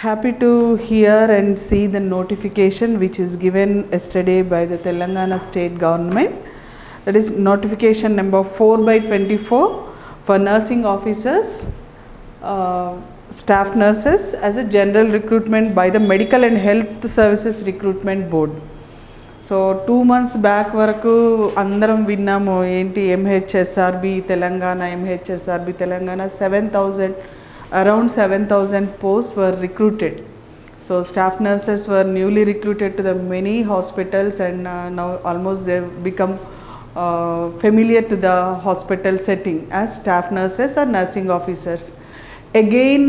Happy to hear and see the notification which is given yesterday by the Telangana state government. That is notification number 4/24 for nursing officers, staff nurses as a general recruitment by the Medical and Health Services Recruitment Board. So 2 months back వరకు అందరం విన్నాము ఏంటి MHSRB Telangana 7,000 posts were recruited. So staff nurses were newly recruited to the many hospitals and now almost they've become familiar to the hospital setting as staff nurses or nursing officers. Again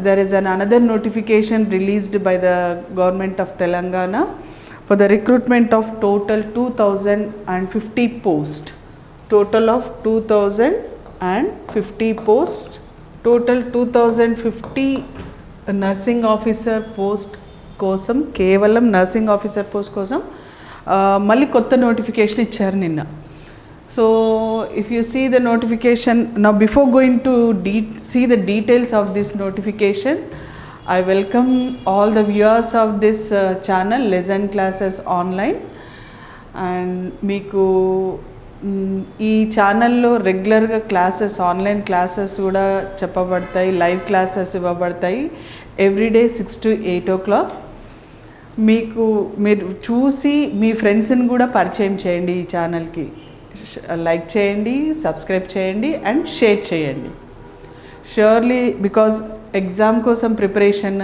there is another notification released by the government of Telangana for the recruitment of total 2,050 posts. Total of 2,050 posts. Total 2,050 nursing officer post కోసం కేవలం nursing officer post కోసం మళ్ళీ కొత్త notification ఇచ్చారు నిన్న. So if you see the notification now before going to see the details of this notification, I welcome all the viewers of this channel Lesson Classes Online. And మీకు ఈ ఛానల్లో రెగ్యులర్గా classes online classes కూడా చెప్పబడతాయి, live classes ఇవ్వబడతాయి everyday 6 to 8 o'clock. మీరు చూసి మీ ఫ్రెండ్స్ని కూడా పరిచయం చేయండి, ఈ ఛానల్కి లైక్ చేయండి, సబ్స్క్రైబ్ చేయండి అండ్ షేర్ చేయండి. ష్యూర్లీ బికాజ్ ఎగ్జామ్ కోసం ప్రిపరేషన్,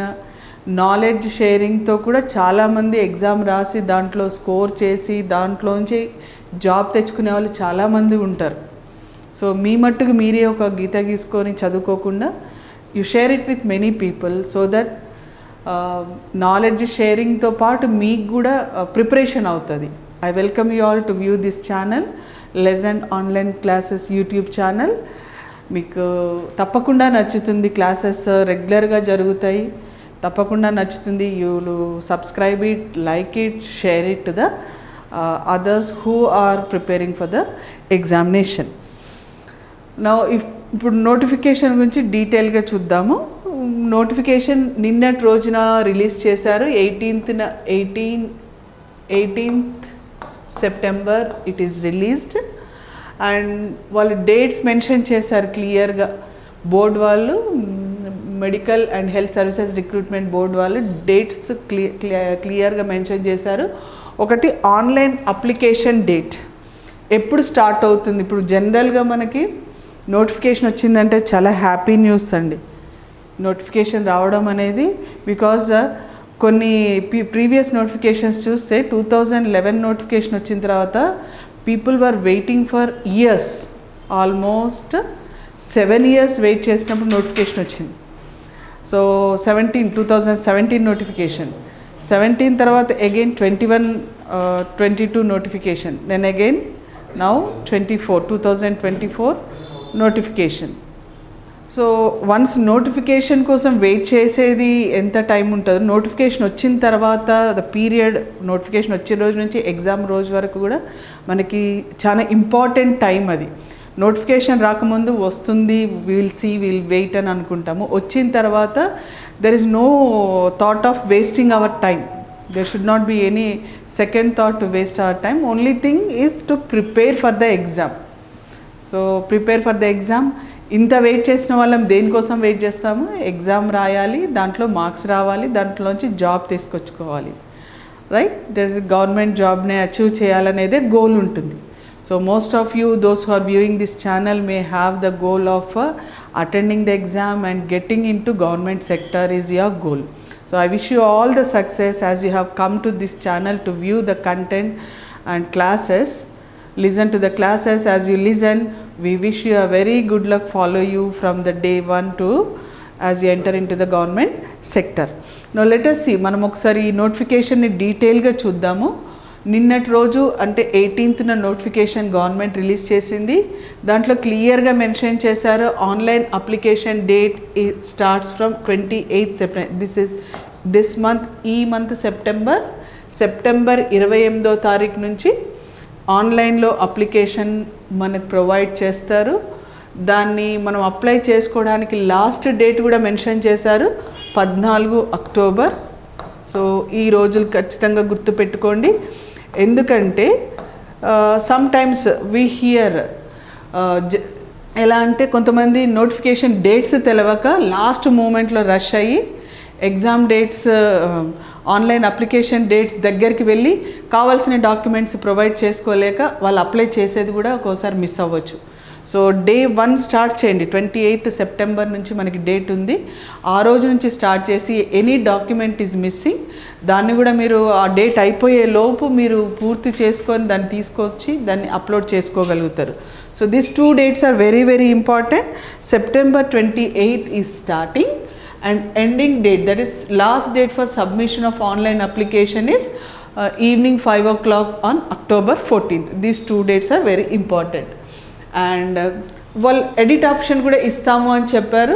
నాలెడ్జ్ షేరింగ్తో కూడా చాలామంది ఎగ్జామ్ రాసి దాంట్లో స్కోర్ చేసి దాంట్లోంచి జాబ్ తెచ్చుకునే వాళ్ళు చాలామంది ఉంటారు. సో మీ మట్టుకు మీరే ఒక గీత గీసుకొని చదువుకోకుండా you share it with many people so that knowledge షేరింగ్తో పాటు మీకు కూడా ప్రిపరేషన్ అవుతుంది. I welcome you all to view this channel lesson online classes YouTube channel. మీకు తప్పకుండా నచ్చుతుంది, క్లాసెస్ రెగ్యులర్గా జరుగుతాయి, తప్పకుండా నచ్చుతుంది. You subscribe it, like it, share it to the others who are preparing for the examination. Now ఇప్పుడు notification గురించి డీటెయిల్గా చూద్దాము. నోటిఫికేషన్ నిన్నటి రోజున రిలీజ్ చేశారు. 18th September it is released. And వాళ్ళు డేట్స్ మెన్షన్ చేశారు క్లియర్గా. బోర్డ్ వాళ్ళు, medical and health services recruitment board వాళ్ళు డేట్స్ క్లియర్గా మెన్షన్ చేశారు. ఒకటి ఆన్లైన్ అప్లికేషన్ డేట్ ఎప్పుడు స్టార్ట్ అవుతుంది. ఇప్పుడు జనరల్గా మనకి నోటిఫికేషన్ వచ్చిందంటే చాలా హ్యాపీ న్యూస్ అండి. నోటిఫికేషన్ రావడం అనేది బికాజ్ కొన్ని ప్రీవియస్ నోటిఫికేషన్స్ చూస్తే 2011 నోటిఫికేషన్ వచ్చిన తర్వాత people were waiting for years, almost 7 years wait చేసినప్పుడు నోటిఫికేషన్ వచ్చింది. సో 2017 నోటిఫికేషన్, 17 తర్వాత again 21-22 notification, then again now 2024 notification. So once notification కోసం వెయిట్ చేసేది ఎంత టైం ఉంటుందో, నోటిఫికేషన్ వచ్చిన తర్వాత ద పీరియడ్, నోటిఫికేషన్ వచ్చే రోజు నుంచి ఎగ్జామ్ రోజు వరకు కూడా మనకి చాలా ఇంపార్టెంట్ టైం అది. నోటిఫికేషన్ రాకముందు వస్తుంది, విల్ వెయిట్ అని అనుకుంటాము. వచ్చిన తర్వాత there is no thought of wasting our time. There should not be any second thought to waste our time. Only thing is to prepare for the exam. So prepare for the exam. ఇంత wait చేసిన వాళ్ళం దేనికోసం wait చేస్తాము? Exam రాయాలి, దాంట్లో marks రావాలి, దాంట్లోంచి job తీసుకొచ్చుకోవాలి, రైట్? దర్ ఇస్ గవర్నమెంట్ జాబ్ని అచీవ్ చేయాలనేదే గోల్ ఉంటుంది. So most of you, those who are viewing this channel, may have the goal of attending the exam and getting into government sector is your goal. So I wish you all the success as you have come to this channel to view the content and classes. Listen to the classes. As you listen, we wish you a very good luck, follow you from the day 1 to as you enter into the government sector. Now let us see, మనం ఒకసారి ఈ నోటిఫికేషన్ని డీటెయిల్గా చూద్దాము. నిన్నటి రోజు అంటే 18th notification government release చేసింది. దాంట్లో క్లియర్గా మెన్షన్ చేశారు online application date starts from 28th September. This month, ఈ మంత్ సెప్టెంబర్ 28వ తారీఖు నుంచి ఆన్లైన్లో అప్లికేషన్ మనకు ప్రొవైడ్ చేస్తారు. దాన్ని మనం అప్లై చేసుకోవడానికి లాస్ట్ డేట్ కూడా మెన్షన్ చేశారు 14 అక్టోబర్. సో ఈ రోజులు ఖచ్చితంగా గుర్తుపెట్టుకోండి. ఎందుకంటే సమ్ టైమ్స్ వీ హియర్ ఎలా అంటే కొంతమంది నోటిఫికేషన్ డేట్స్ తెలవక లాస్ట్ మూమెంట్లో రష్ అయ్యి exam dates online application dates దగ్గరికి వెళ్ళి కావాల్సిన డాక్యుమెంట్స్ ప్రొవైడ్ చేసుకోలేక వాళ్ళు అప్లై చేసేది కూడా ఒక్కోసారి మిస్ అవ్వచ్చు. సో డే 1 స్టార్ట్ చేయండి. 28th సెప్టెంబర్ నుంచి మనకి డేట్ ఉంది. ఆ రోజు నుంచి స్టార్ట్ చేసి ఎనీ డాక్యుమెంట్ ఈజ్ మిస్సింగ్ దాన్ని కూడా మీరు ఆ డేట్ అయిపోయే లోపు మీరు పూర్తి చేసుకొని దాన్ని తీసుకొచ్చి దాన్ని అప్లోడ్ చేసుకోగలుగుతారు. So these 2 dates are very very important. September 28th is starting and ending date, that is last date for submission of online application is evening 5 o'clock on October 14th. These 2 dates are very important. And వాళ్ళు edit option కూడా ఇస్తాము అని చెప్పారు.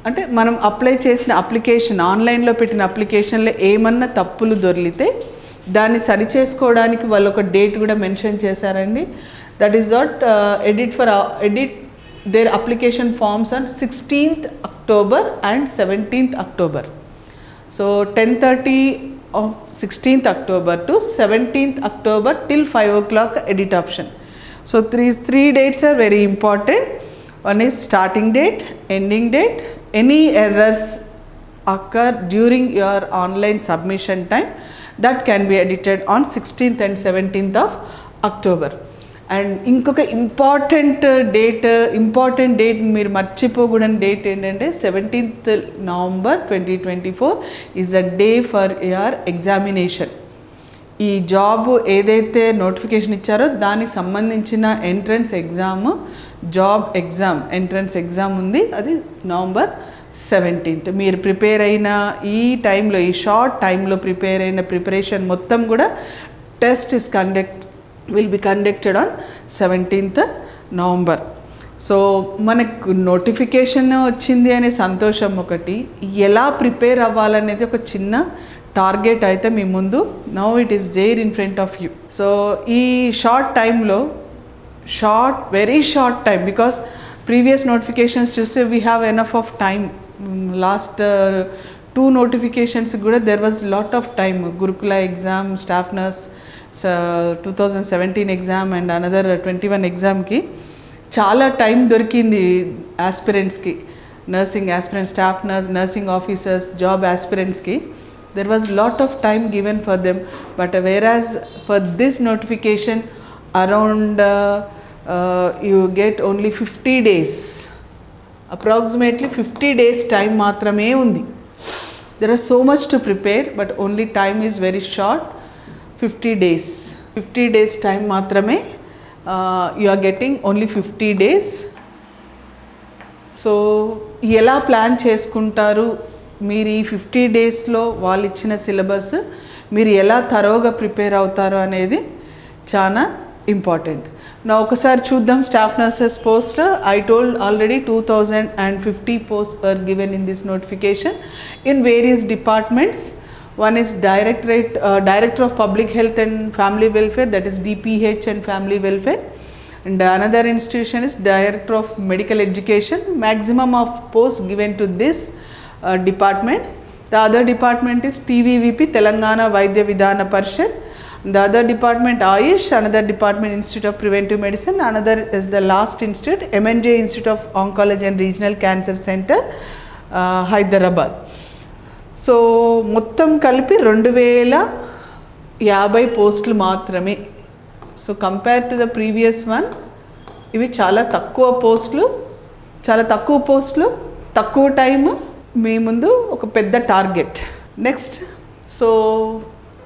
అంటే మనం apply చేసిన application ఆన్లైన్లో పెట్టిన అప్లికేషన్లో ఏమన్నా తప్పులు దొరికితే దాన్ని సరి చేసుకోవడానికి వాళ్ళు ఒక డేట్ కూడా మెన్షన్ చేశారండి. That is not edit their application forms on 16th October and 17th October. So 10:30 of 16th October to 17th October till 5 o'clock edit option. So three dates are very important. One is starting date, ending date. Any errors occur during your online submission time, that can be edited on 16th and 17th of October. And ఇంకొక important date మీరు మర్చిపోకూడని date ఏంటంటే 17th November 2024 is a day for your examination. ఈ job ఏదైతే notification ఇచ్చారో దానికి సంబంధించిన entrance exam, job exam, entrance exam ఉంది. అది November 17th. మీరు ప్రిపేర్ అయిన ఈ టైంలో, ఈ షార్ట్ టైంలో ప్రిపేర్ అయిన ప్రిపరేషన్ మొత్తం కూడా test will be conducted on 17th November. So మనకు నోటిఫికేషన్ వచ్చింది అనే సంతోషం ఒకటి, ఎలా ప్రిపేర్ అవ్వాలనేది ఒక చిన్న టార్గెట్ అయితే మీ ముందు now it is there in front of you. So ఈ షార్ట్ టైంలో very short time, because previous notifications చూస్తే we have enough of time. Last 2 notifications కూడా there was lot of time. Gurukula exam, staff nurse 2017 exam and another 21 ఎగ్జామ్కి చాలా time దొరికింది ఆస్పిరెంట్స్కి, nursing aspirants, staff nurse, nursing officers, job ఆస్పిరెంట్స్కి. There was lot of time given for them, but whereas for this notification around you get only 50 days, approximately 50 days time maatrame undi. There is so much to prepare, but only time is very short, 50 days time maatrame you are getting only 50 days. So ela plan cheskuntaru మీరు ఈ 50 daysలో వాళ్ళు ఇచ్చిన syllabus మీరు ఎలా తరోగా prepare అవుతారో అనేది చాలా important. నా ఒకసారి చూద్దాం staff nurses post. I told already 2050 post were given in this notification in various departments. One is Director of Public Health and Family Welfare, that is DPH and Family Welfare. And another institution is Director of Medical Education. Maximum of posts given to this department. The other department is TVVP, Telangana Vaidya Vidhana Parishad. The other department Ayush, another department Institute of Preventive Medicine, another is the last institute MNJ Institute of Oncology and Regional Cancer Center, Hyderabad. So మొత్తం కలిపి 2050 పోస్టులు మాత్రమే. So compare to the previous one ఇవి చాలా తక్కువ పోస్టులు, తక్కువ time, మీ ముందు ఒక పెద్ద టార్గెట్. నెక్స్ట్, సో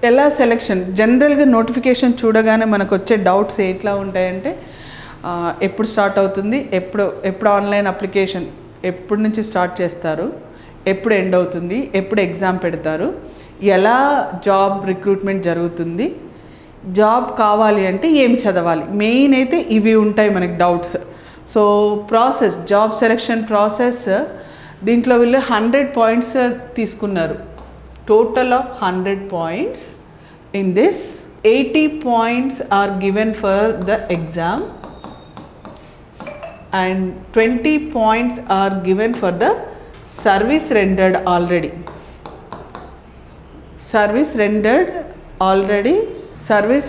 ఎలా సెలెక్షన్, జనరల్గా నోటిఫికేషన్ చూడగానే మనకు వచ్చే డౌట్స్ ఎట్లా ఉంటాయంటే ఎప్పుడు స్టార్ట్ అవుతుంది, ఎప్పుడు ఆన్లైన్ అప్లికేషన్ ఎప్పటి నుంచి స్టార్ట్ చేస్తారు, ఎప్పుడు ఎండ్ అవుతుంది, ఎప్పుడు ఎగ్జామ్ పెడతారు, ఎలా జాబ్ రిక్రూట్మెంట్ జరుగుతుంది, జాబ్ కావాలి అంటే ఏం చదవాలి, మెయిన్ అయితే ఇవి ఉంటాయి మనకి doubts. So process, job selection process, దీంట్లో వీళ్ళు 100 points తీసుకున్నారు. Total of 100 points. In this 80 points are given for the exam and 20 points are given for the service rendered already. Service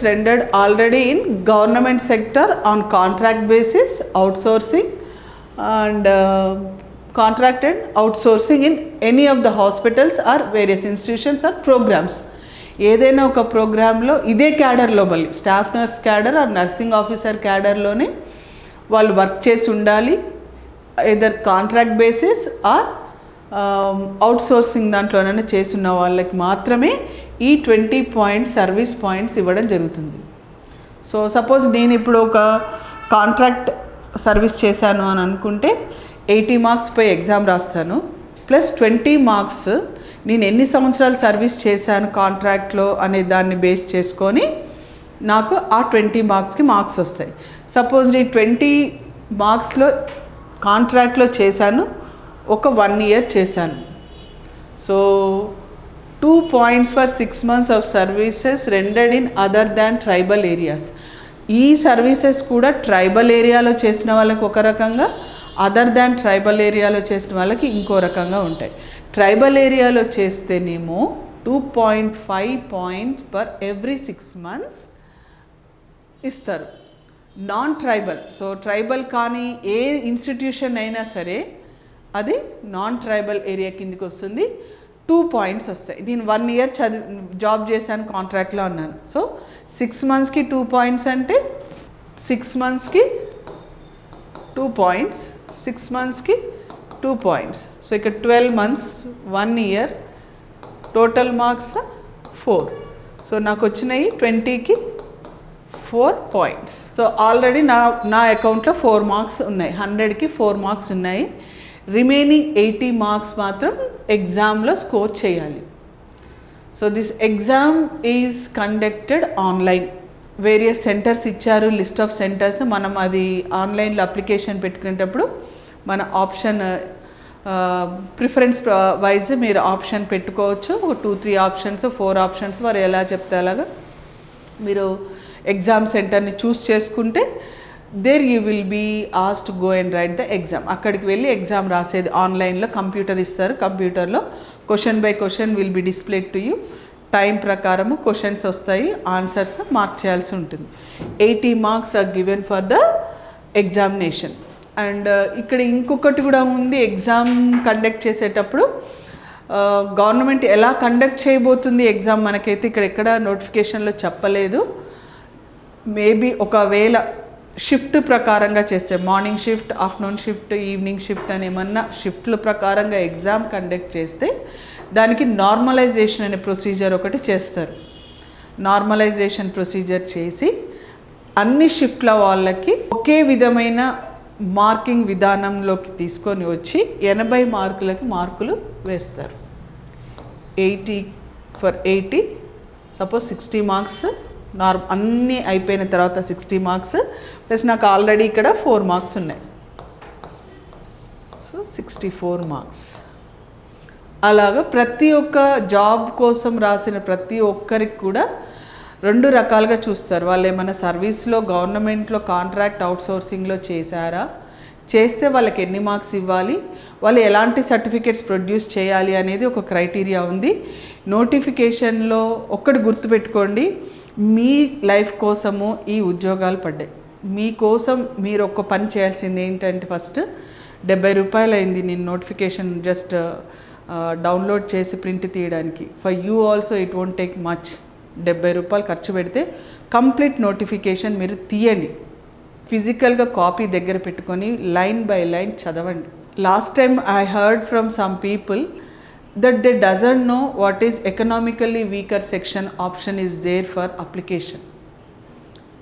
rendered already in government sector on contract basis, outsourcing and contracted outsourcing in any of the hospitals or various institutions or programs. ఏదైనా ఒక ప్రోగ్రాంలో ఇదే క్యాడర్లో మళ్ళీ staff nurse cadre or nursing officer క్యాడర్లోనే వాళ్ళు work చేసి ఉండాలి. Either contract basis or outsourcing దాంట్లోనైనా చేస్తున్న వాళ్ళకి మాత్రమే ఈ 20 పాయింట్స్ సర్వీస్ పాయింట్స్ ఇవ్వడం జరుగుతుంది. సో సపోజ్ నేను ఇప్పుడు ఒక కాంట్రాక్ట్ సర్వీస్ చేశాను అని అనుకుంటే 80 మార్క్స్ పై ఎగ్జామ్ రాస్తాను, ప్లస్ 20 మార్క్స్ నేను ఎన్ని సంవత్సరాలు సర్వీస్ చేశాను కాంట్రాక్ట్లో అనే దాన్ని బేస్ చేసుకొని నాకు ఆ 20 మార్క్స్కి మార్క్స్ వస్తాయి. సపోజ్ నేను 20 మార్క్స్లో కాంట్రాక్ట్లో చేశాను, ఒక 1 ఇయర్ చేశాను. So 2 points for 6 months of services rendered in other than tribal areas. ఈ సర్వీసెస్ కూడా ట్రైబల్ ఏరియాలో చేసిన వాళ్ళకి ఒక రకంగా, అదర్ దాన్ ట్రైబల్ ఏరియాలో చేసిన వాళ్ళకి ఇంకో రకంగా ఉంటాయి. ట్రైబల్ ఏరియాలో చేస్తేనేమో 2.5 points per every 6 months ఇస్తారు. నాన్ ట్రైబల్, సో ట్రైబల్ కానీ ఏ ఇన్స్టిట్యూషన్ అయినా సరే అది నాన్ ట్రైబల్ ఏరియా కిందికి వస్తుంది. 2 points వస్తాయి. నేను 1 ఇయర్ జాబ్ చేశాను, కాంట్రాక్ట్లో ఉన్నాను. సో 6 monthsకి 2 points అంటే 6 monthsకి 2 points, 6 monthsకి 2 points. సో ఇక్కడ 12 months, 1 year, total marks 4. So నాకు వచ్చినాయి 20కి 4 points. సో ఆల్రెడీ నా అకౌంట్లో 4 మార్క్స్ ఉన్నాయి, 100కి 4 మార్క్స్ ఉన్నాయి. రిమైనింగ్ 80 మార్క్స్ మాత్రం ఎగ్జామ్లో స్కోర్ చేయాలి. So this exam is conducted online. Various centres ఇచ్చారు, లిస్ట్ ఆఫ్ సెంటర్స్. మనం అది ఆన్లైన్లో అప్లికేషన్ పెట్టుకునేటప్పుడు మన ఆప్షన్ ప్రిఫరెన్స్ వైజ్ మీరు ఆప్షన్ పెట్టుకోవచ్చు. ఒక 2-3 ఆప్షన్స్, 4 ఆప్షన్స్ వారు ఎలా చెప్తే అలాగా మీరు ఎగ్జామ్ సెంటర్ని చూస్ చేసుకుంటే there you will be asked go and write the exam. అక్కడికి వెళ్ళి ఎగ్జామ్ రాసేది ఆన్లైన్లో. కంప్యూటర్ ఇస్తారు, కంప్యూటర్లో question by question will be displayed to you. Time ప్రకారము క్వశ్చన్స్ వస్తాయి, ఆన్సర్స్ మార్క్ చేయాల్సి ఉంటుంది. 80 marks are given for the examination. And ఇక్కడ ఇంకొకటి కూడా ఉంది, ఎగ్జామ్ కండక్ట్ చేసేటప్పుడు గవర్నమెంట్ ఎలా కండక్ట్ చేయబోతుంది ఎగ్జామ్ మనకైతే ఇక్కడ ఎక్కడ నోటిఫికేషన్లో చెప్పలేదు. మేబీ ఒకవేళ షిఫ్ట్ ప్రకారంగా చేస్తే, morning shift, afternoon shift, evening shift అని ఏమన్నా షిఫ్ట్ల ప్రకారంగా ఎగ్జామ్ కండక్ట్ చేస్తే దానికి నార్మలైజేషన్ అనే ప్రొసీజర్ ఒకటి చేస్తారు. నార్మలైజేషన్ ప్రొసీజర్ చేసి అన్ని షిఫ్ట్ల వాళ్ళకి ఒకే విధమైన మార్కింగ్ విధానంలోకి తీసుకొని వచ్చి 80 మార్కులకి మార్కులు వేస్తారు. 80 ఫర్ 80, సపోజ్ 60 మార్క్స్ అన్నీ అయిపోయిన తర్వాత 60 మార్క్స్ ప్లస్ నాకు ఆల్రెడీ ఇక్కడ 4 మార్క్స్ ఉన్నాయి. So 64 marks. అలాగా ప్రతి ఒక్క జాబ్ కోసం రాసిన ప్రతి ఒక్కరికి కూడా 2 రకాలుగా చూస్తారు. వాళ్ళు ఏమైనా సర్వీస్లో గవర్నమెంట్లో కాంట్రాక్ట్ అవుట్సోర్సింగ్లో చేశారా, చేస్తే వాళ్ళకి ఎన్ని మార్క్స్ ఇవ్వాలి, వాళ్ళు ఎలాంటి సర్టిఫికేట్స్ ప్రొడ్యూస్ చేయాలి అనేది ఒక క్రైటీరియా ఉంది. నోటిఫికేషన్లో ఒక్కటి గుర్తుపెట్టుకోండి, మీ లైఫ్ కోసము ఈ ఉద్యోగాలు పడ్డాయి. మీకోసం మీరు ఒక్క పని చేయాల్సింది ఏంటంటే, ఫస్ట్ 70 రూపాయలు అయింది నేను నోటిఫికేషన్ జస్ట్ డౌన్లోడ్ చేసి ప్రింట్ తీయడానికి. For you also it won't take much. 70 రూపాయలు ఖర్చు పెడితే కంప్లీట్ నోటిఫికేషన్ మీరు తీయండి, ఫిజికల్గా కాపీ దగ్గర పెట్టుకొని లైన్ బై లైన్ చదవండి. Last time I heard from some people that they doesn't know what is economically weaker section option is there for application.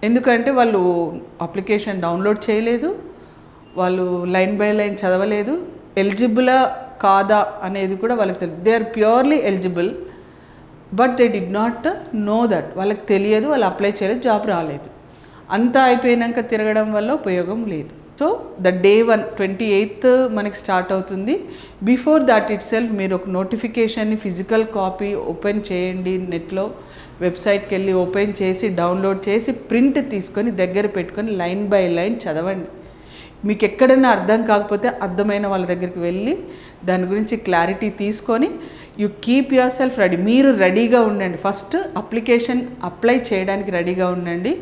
ఎందుకంటే వాళ్ళు అప్లికేషన్ డౌన్లోడ్ చేయలేదు, వాళ్ళు లైన్ బై లైన్ చదవలేదు, ఎలిజిబులా కాదా అనేది కూడా వాళ్ళకి తెలియదు. They are purely eligible but they did not know that. వాళ్ళకి తెలియదు, వాళ్ళు అప్లై చేయలేదు, జాబ్ రాలేదు. అంతా అయిపోయినాక తిరగడం వల్ల ఉపయోగం లేదు. సో ద డే 1 28th మనకి స్టార్ట్ అవుతుంది. బిఫోర్ దాట్ ఇట్ సెల్ఫ్ మీరు ఒక నోటిఫికేషన్ని ఫిజికల్ కాపీ ఓపెన్ చేయండి, నెట్లో వెబ్సైట్కి వెళ్ళి ఓపెన్ చేసి డౌన్లోడ్ చేసి ప్రింట్ తీసుకొని దగ్గర పెట్టుకొని లైన్ బై లైన్ చదవండి. మీకు ఎక్కడైనా అర్థం కాకపోతే అర్థమైన వాళ్ళ దగ్గరికి వెళ్ళి దాని గురించి క్లారిటీ తీసుకొని you keep yourself ready. మీరు రెడీగా ఉండండి. ఫస్ట్ అప్లికేషన్ అప్లై చేయడానికి రెడీగా ఉండండి.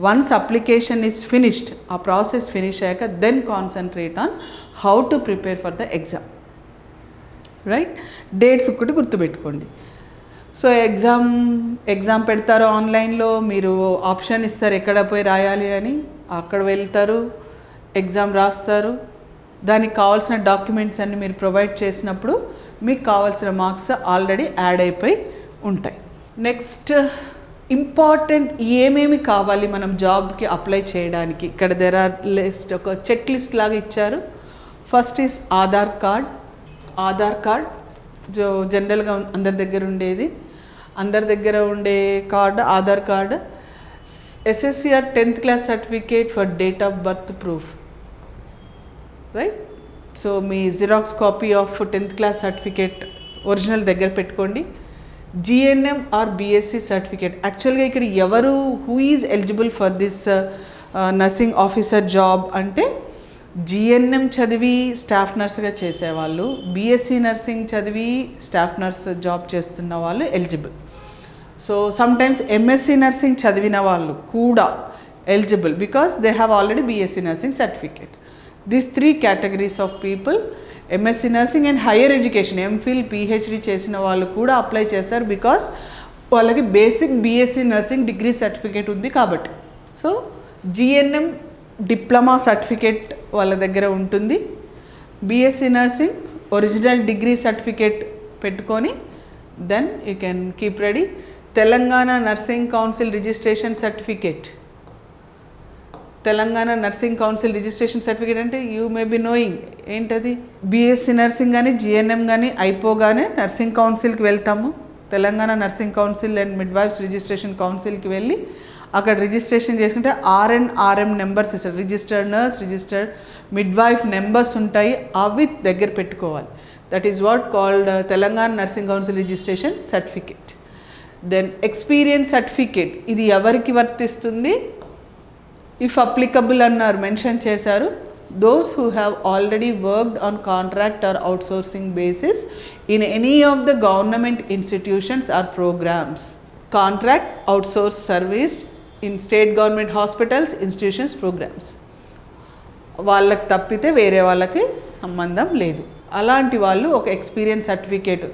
వన్స్ అప్లికేషన్ ఈజ్ ఫినిష్డ్, ఆ ప్రాసెస్ ఫినిష్ అయ్యాక then concentrate on how to prepare for the exam. Right, dates ఒకటి గుర్తుపెట్టుకోండి. సో ఎగ్జామ్ పెడతారు ఆన్లైన్లో, మీరు ఆప్షన్ ఇస్తారు ఎక్కడ పోయి రాయాలి అని, అక్కడ వెళ్తారు, ఎగ్జామ్ రాస్తారు. దానికి కావాల్సిన డాక్యుమెంట్స్ అన్ని మీరు ప్రొవైడ్ చేసినప్పుడు మీకు కావాల్సిన మార్క్స్ ఆల్రెడీ యాడ్ అయిపోయి ఉంటాయి. నెక్స్ట్ ఇంపార్టెంట్ ఏమేమి కావాలి మనం జాబ్కి అప్లై చేయడానికి, ఇక్కడ దెర్ ఆర్ లిస్ట్, ఒక చెక్ లిస్ట్ లాగా ఇచ్చారు. First is Aadhaar card. జో జనరల్గా అందరి దగ్గర ఉండే card Aadhaar card. SSC or 10th class certificate for date of birth proof, right? So మీ xerox copy of 10th class certificate original దగ్గర పెట్టుకోండి. GNM or BSc certificate. యాక్చువల్గా ఇక్కడ ఎవరు who is eligible for this nursing officer job అంటే GNM చదివి staff నర్స్గా చేసేవాళ్ళు, BSc నర్సింగ్ చదివి స్టాఫ్ నర్స్ జాబ్ చేస్తున్న వాళ్ళు eligible. So sometimes MSc nursing చదివిన వాళ్ళు కూడా eligible because they have already BSc nursing certificate. These 3 categories of people, MSc nursing and higher education MPhil PhD చేసిన వాళ్ళు కూడా అప్లై చేస్తారు బికాస్ వాళ్ళకి basic BSc nursing degree certificate ఉంది కాబట్టి. సో GNM డిప్లొమా సర్టిఫికేట్ వాళ్ళ దగ్గర ఉంటుంది. BSc nursing original degree certificate పెట్టుకొని then you can keep ready. Telangana nursing council registration certificate. Telangana nursing council registration certificate అంటే యూ మే బి నోయింగ్ ఏంటది. BSc nursing కానీ GNM కానీ అయిపోగానే నర్సింగ్ కౌన్సిల్కి వెళ్తాము. Telangana nursing council and midwives registration కౌన్సిల్కి వెళ్ళి అక్కడ రిజిస్ట్రేషన్ చేసుకుంటే RM నెంబర్స్ ఇస్తారు. Registered nurse, registered midwife numbers ఉంటాయి, అవి దగ్గర పెట్టుకోవాలి. That is what called Telangana nursing council registration certificate. Then experience certificate. ఇది ఎవరికి వర్తిస్తుంది? ఇఫ్ అప్లికబుల్ అన్నారు, మెన్షన్ చేశారు. Those who have already worked on contract or outsourcing basis in any of the government institutions or programs. Contract, outsource service in state government hospitals, institutions, programs. వాళ్ళకి తప్పితే వేరే వాళ్ళకి సంబంధం లేదు. అలాంటి వాళ్ళు ఒక ఎక్స్పీరియన్స్ సర్టిఫికేట్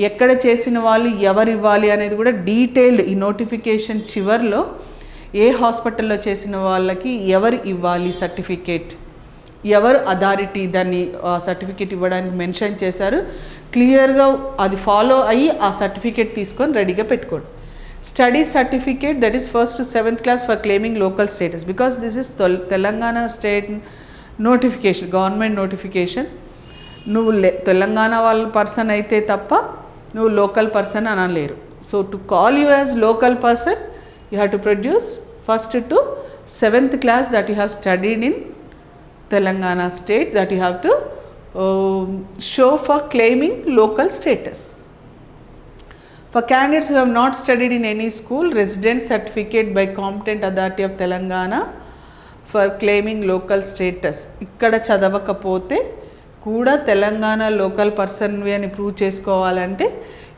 ఎక్కడ చేసిన వాళ్ళు ఎవరు ఇవ్వాలి అనేది కూడా డీటెయిల్డ్ ఈ నోటిఫికేషన్ చివర్లో ఏ హాస్పిటల్లో చేసిన వాళ్ళకి ఎవరు ఇవ్వాలి సర్టిఫికేట్, ఎవరు అథారిటీ దాన్ని సర్టిఫికేట్ ఇవ్వడానికి మెన్షన్ చేశారు. క్లియర్గా అది ఫాలో అయ్యి ఆ సర్టిఫికేట్ తీసుకొని రెడీగా పెట్టుకోండి. Study certificate, that is first 7th class for claiming local status because this is Telangana state notification, government notification. నువ్వు తెలంగాణ వాళ్ళ పర్సన్ అయితే తప్ప నువ్వు లోకల్ పర్సన్ అనలేరు. So to call you as local person you have to produce first to 7th class that you have studied in Telangana state, that you have to show for claiming local status. For candidates who have not studied in any school, resident certificate by competent authority of Telangana for claiming local status. ikkada chadavakapote kuda Telangana local person అని prove చేసుకోవాలంటే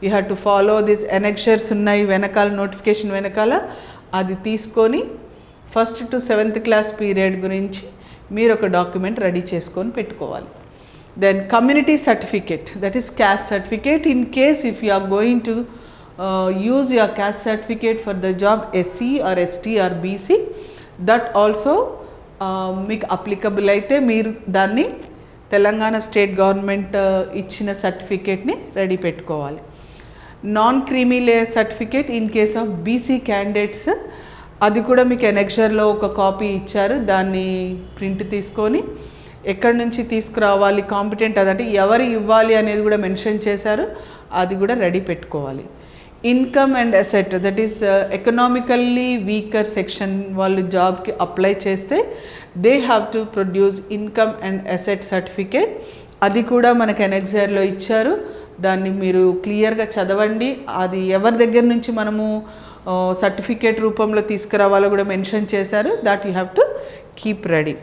you have to follow this annexures ఉన్నాయి వెనకాల notification వెనకాల, అది తీసుకొని first to 7th class period గురించి మీరు ఒక డాక్యుమెంట్ రెడీ చేసుకొని పెట్టుకోవాలి. Then community certificate, that is caste certificate. In case if you are going to use your caste certificate for the job SC or ST or BC, that also మీకు applicable అయితే మీరు దాన్ని Telangana state government ఇచ్చిన సర్టిఫికేట్ని ready పెట్టుకోవాలి. Non creamy layer certificate in case of BC candidates, అది కూడా మీకు ఎనెక్చర్లో ఒక కాపీ ఇచ్చారు, దాన్ని ప్రింట్ తీసుకొని ఎక్కడి నుంచి తీసుకురావాలి కాంపిటెంట్ అదంటే ఎవరు ఇవ్వాలి అనేది కూడా మెన్షన్ చేశారు, అది కూడా రెడీ పెట్టుకోవాలి. Income and asset, that is economically weaker section వాళ్ళు జాబ్కి అప్లై చేస్తే they have to produce income and asset certificate, అది కూడా మనకు ఎనెక్సర్లో ఇచ్చారు, దాన్ని మీరు క్లియర్గా చదవండి. అది ఎవరి దగ్గర నుంచి మనము సర్టిఫికేట్ రూపంలో తీసుకురావాలో కూడా మెన్షన్ చేశారు, that you have to keep ready.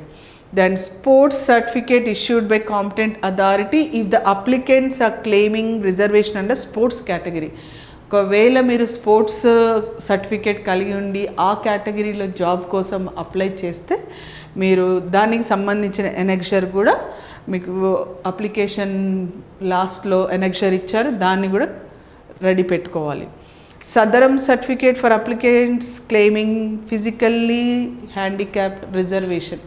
Then sports certificate issued by competent authority if the applicants are claiming reservation under sports category. ఒకవేళ మీరు స్పోర్ట్స్ సర్టిఫికేట్ కలిగి ఉండి ఆ కేటగిరీలో జాబ్ కోసం అప్లై చేస్తే మీరు దానికి సంబంధించిన ఎనెక్షర్ కూడా మీకు అప్లికేషన్ లాస్ట్లో ఎనెక్షర్ ఇచ్చారు, దాన్ని కూడా రెడీ పెట్టుకోవాలి. Sadaram certificate for applicants claiming physically handicapped reservation,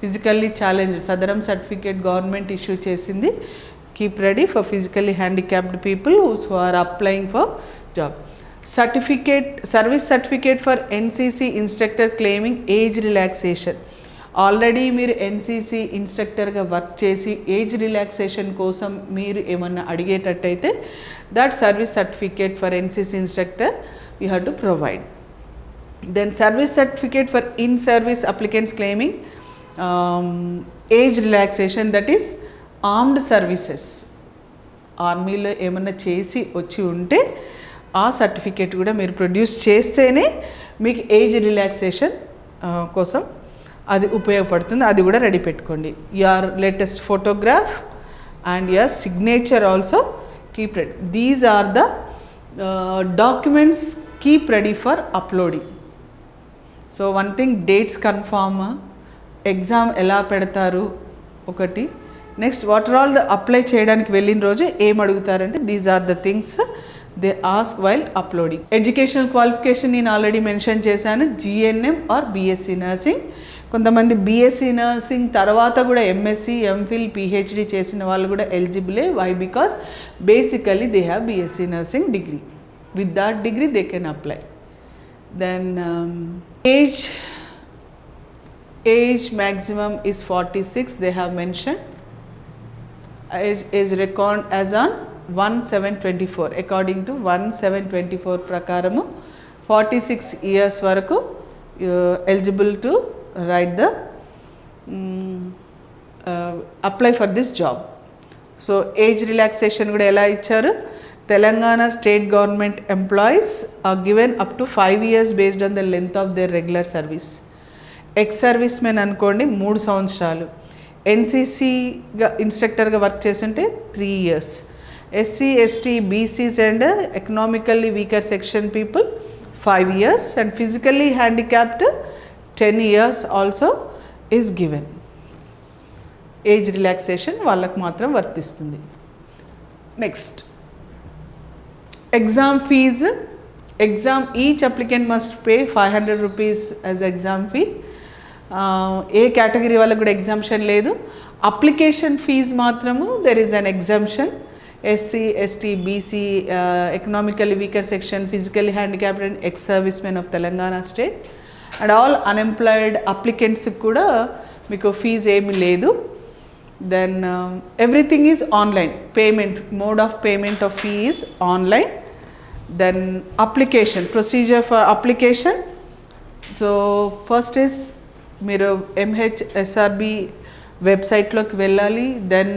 physically challenge Sadaram certificate government issue చేసింది. Keep ready for physically handicapped people who are applying for job. Certificate service certificate for NCC instructor claiming age relaxation. Already మీరు NCC ఇన్స్ట్రక్టర్గా work చేసి age relaxation కోసం మీరు ఏమన్నా అడిగేటట్టయితే that service certificate for NCC instructor you have to provide. Then service certificate for in service applicants claiming age relaxation, that is armed services. ఆర్మీలో ఏమన్నా చేసి వచ్చి ఉంటే ఆ సర్టిఫికేట్ కూడా మీరు ప్రొడ్యూస్ చేస్తేనే మీకు ఏజ్ రిలాక్సేషన్ కోసం అది ఉపయోగపడుతుంది. అది కూడా రెడీ పెట్టుకోండి. Your latest photograph and your signature also keep ready. These are the documents keep ready for uploading. So one thing, dates confirm, exam ఎలా పెడతారు ఒకటి, next what are all the apply చేయడానికి వెళ్ళిన రోజు ఏం అడుగుతారంటే these are the things they ask while uploading. Educational qualification నేను already mention చేశాను, జిఎన్ఎం ఆర్ బీఎస్సీ నర్సింగ్. కొంతమంది బీఎస్సీ నర్సింగ్ తర్వాత కూడా ఎంఎస్సీ, ఎంఫిల్, పిహెచ్డి చేసిన వాళ్ళు కూడా ఎలిజిబులే. Why? Because basically they have BSc nursing degree. With that degree they can apply. Then age maximum is 46, they have mentioned. Age is reckoned as on 1/7/24. According to 1/7/24 prakaramu 46 years varaku eligible to write the apply for this job. So age relaxation kuda ela icharu. Telangana state government employees are given up to 5 years based on the length of their regular service. Ex servicemen అనుకోండి 3 సంవత్సరాలు, ఎన్సీసీగా ఇన్స్ట్రక్టర్గా work చేస్తుంటే 3 years, SC, ST, BCs and economically weaker section people 5 years and physically handicapped 10 years also is given. Age relaxation వాళ్ళకు మాత్రం వర్తిస్తుంది. Next, exam fee. Exam each applicant must pay 500 rupees as exam fee. ఏ category వాళ్ళకు కూడా exemption లేదు. Application fee మాత్రము there is an exemption. SC, ST, BC, economically weaker section, physically handicapped and ex servicemen of Telangana state and all unemployed అప్లికెంట్స్కి కూడా మీకు fee ఏమీ లేదు. Then everything is online payment. Mode of payment of fee is online. Then application procedure for application. So first is మీరు MHSRB వెబ్సైట్లోకి వెళ్ళాలి. Then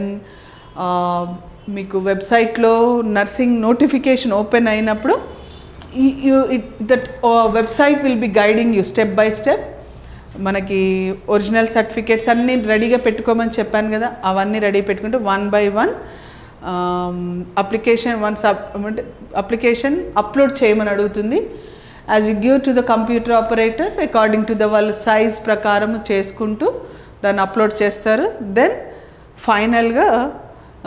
మీకు వెబ్సైట్లో నర్సింగ్ నోటిఫికేషన్ ఓపెన్ అయినప్పుడు that website will be guiding you step by step. మనకి original certificates అన్నీ రెడీగా పెట్టుకోమని చెప్పాను కదా, అవన్నీ రెడీ పెట్టుకుంటే 1 by 1 అప్లికేషన్ అప్లోడ్ చేయమని అడుగుతుంది. As you give to the computer operator according to the వాళ్ళ సైజ్ ప్రకారం చేసుకుంటూ దాన్ని అప్లోడ్ చేస్తారు. దెన్ ఫైనల్గా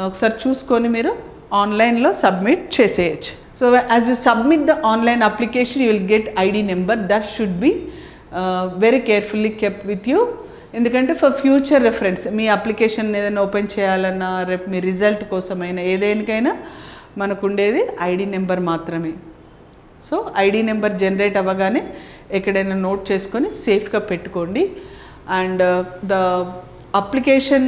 ఒకసారి చూసుకొని మీరు ఆన్లైన్లో సబ్మిట్ చేసేయచ్చు. So as you submit the online application you will get ID number. That should be very carefully kept with you. ఎందుకంటే ఫర్ ఫ్యూచర్ రెఫరెన్స్ మీ అప్లికేషన్ ఏదైనా ఓపెన్ చేయాలన్నా, రేపు మీ రిజల్ట్ కోసమైనా, ఏదేనికైనా మనకు ఉండేది ఐడి నెంబర్ మాత్రమే. సో ఐడి నెంబర్ జనరేట్ అవ్వగానే ఎక్కడైనా నోట్ చేసుకొని సేఫ్గా పెట్టుకోండి. అండ్ ద అప్లికేషన్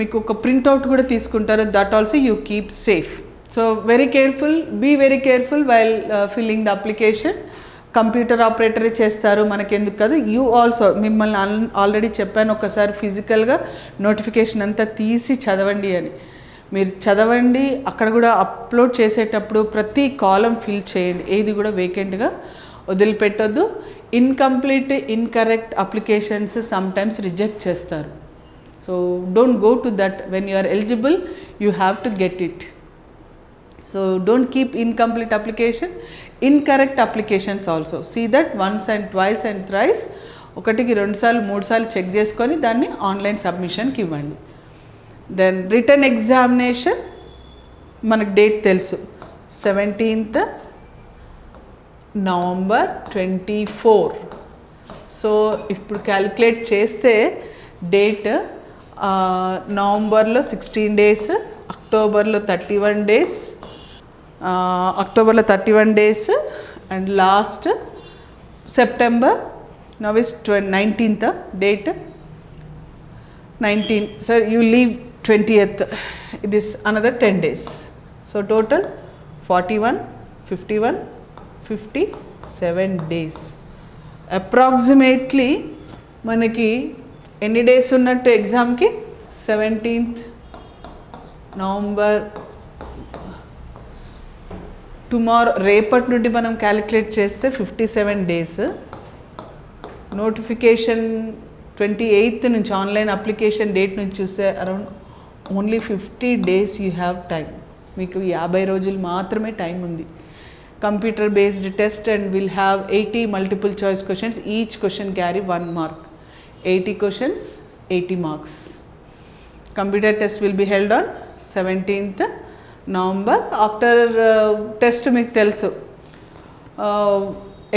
మీకు ఒక ప్రింట్అవుట్ కూడా తీసుకుంటారు, that also you keep safe. So very careful, be very careful while filling the application. Computer ఆపరేటరే చేస్తారు, మనకెందుకు కాదు. యూ ఆల్సో, మిమ్మల్ని ఆల్రెడీ చెప్పాను ఒకసారి, ఫిజికల్గా నోటిఫికేషన్ అంతా తీసి చదవండి అని. మీరు చదవండి. అక్కడ కూడా అప్లోడ్ చేసేటప్పుడు ప్రతి కాలం ఫిల్ చేయండి, ఏది కూడా వేకెంట్గా వదిలిపెట్టొద్దు. Incomplete, incorrect applications sometimes reject చేస్తారు. So don't go to that. When you are eligible, you have to get it. So don't keep incomplete application, incorrect applications also. See that once and twice and thrice, ఒకటికి 2 సార్లు 3 సార్లు check చేసుకొని దాన్ని online సబ్మిషన్కి ఇవ్వండి. Then written examination మనకు date తెలుసు, 17th November 24. So ఇప్పుడు calculate చేస్తే డేట్ నవంబర్లో 16 days, అక్టోబర్లో 31 days, అక్టోబర్లో 31 days, and last September now is 19th date, 19. Sir, you leave 20th, this another 10 days. So total 41, 51, 57 days. Approximately మనకి ఎన్ని డేస్ ఉన్నట్టు ఎగ్జామ్కి? 17th November, టుమారో, రేపటి నుండి మనం క్యాలిక్యులేట్ చేస్తే 57 days. నోటిఫికేషన్ 28th నుంచి ఆన్లైన్ అప్లికేషన్ డేట్ నుంచి చూస్తే around only 50 days you have time. మీకు 50 రోజులు మాత్రమే టైం ఉంది. Computer based test and will have 80 multiple choice questions. Each question carry 1 mark. 80 questions, 80 marks. Computer test will be held on 17th November. After test మీకు తెలుసు,